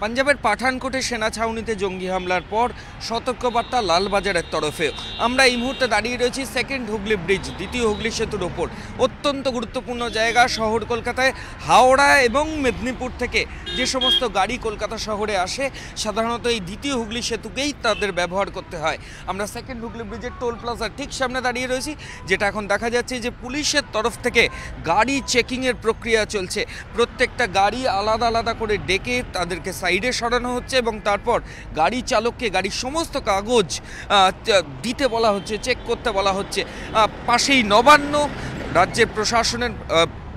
পাঞ্জাবের পাঠানকোটে সেনা ছাউনিতে জঙ্গি হামলার পর সতর্কবার্তা লালবাজারের তরফেও। আমরা এই মুহূর্তে দাঁড়িয়ে রয়েছি সেকেন্ড হুগলি ব্রিজ, দ্বিতীয় হুগলি সেতুর ওপর। অত্যন্ত গুরুত্বপূর্ণ জায়গা শহর কলকাতায়। হাওড়া এবং মেদিনীপুর থেকে যে সমস্ত গাড়ি কলকাতা শহরে আসে সাধারণত এই দ্বিতীয় হুগলি সেতুকেই তাদের ব্যবহার করতে হয়। আমরা সেকেন্ড হুগলি ব্রিজের টোল প্লাজার ঠিক সামনে দাঁড়িয়ে রয়েছি, যেটা এখন দেখা যাচ্ছে যে পুলিশের তরফ থেকে গাড়ি চেকিংয়ের প্রক্রিয়া চলছে। প্রত্যেকটা গাড়ি আলাদা আলাদা করে ডেকে তাদেরকে সাইডে সরানো হচ্ছে এবং তারপর গাড়ি চালককে গাড়ির সমস্ত কাগজ দিতে বলা হচ্ছে, চেক করতে বলা হচ্ছে। পাশেই নবান্ন, রাজ্যের প্রশাসনের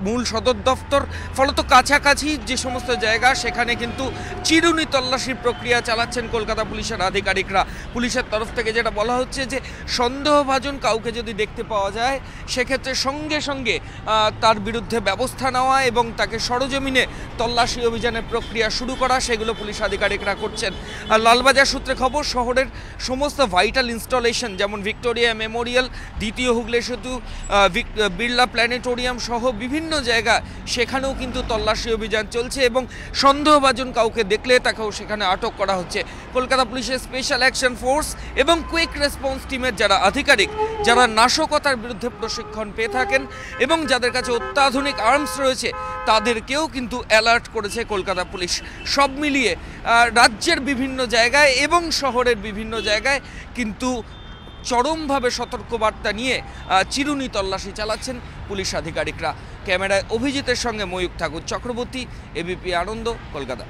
মূল সদর দফতর, ফলত কাছাকাছি যে সমস্ত জায়গা সেখানে কিন্তু চিরুনি তল্লাশির প্রক্রিয়া চালাচ্ছেন কলকাতা পুলিশের আধিকারিকরা। পুলিশের তরফ থেকে যেটা বলা হচ্ছে যে সন্দেহভাজন কাউকে যদি দেখতে পাওয়া যায় সেক্ষেত্রে সঙ্গে সঙ্গে তার বিরুদ্ধে ব্যবস্থা নেওয়া এবং তাকে সরজমিনে তল্লাশি অভিযানের প্রক্রিয়া শুরু করা, সেগুলো পুলিশ আধিকারিকরা করছেন। আর লালবাজার সূত্রে খবর, শহরের সমস্ত ভাইটাল ইনস্টলেশন যেমন ভিক্টোরিয়া মেমোরিয়াল, দ্বিতীয় হুগলি সেতু, বিড়লা প্ল্যানেটোরিয়াম সহ বিভিন্ন জায়গা সেখানেও কিন্তু তল্লাশি অভিযান চলছে এবং সন্দেহভাজন কাউকে দেখলে তাকেও সেখানে আটক করা হচ্ছে। কলকাতা পুলিশের স্পেশাল অ্যাকশন ফোর্স এবং কুইক রেসপন্স টিমের যারা আধিকারিক, যারা নাশকতার বিরুদ্ধে প্রশিক্ষণ পেয়ে থাকেন এবং যাদের কাছে অত্যাধুনিক আর্মস রয়েছে, তাদেরকেও কিন্তু অ্যালার্ট করেছে কলকাতা পুলিশ। সব মিলিয়ে রাজ্যের বিভিন্ন জায়গায় এবং শহরের বিভিন্ন জায়গায় কিন্তু চরমভাবে সতর্কবার্তা নিয়ে চিরুনি তল্লাশি চালাচ্ছেন পুলিশ আধিকারিকরা। ক্যামেরায় অভিজিতের সঙ্গে ময়ূক ঠাকুর চক্রবর্তী, এবিপি আনন্দ, কলকাতা।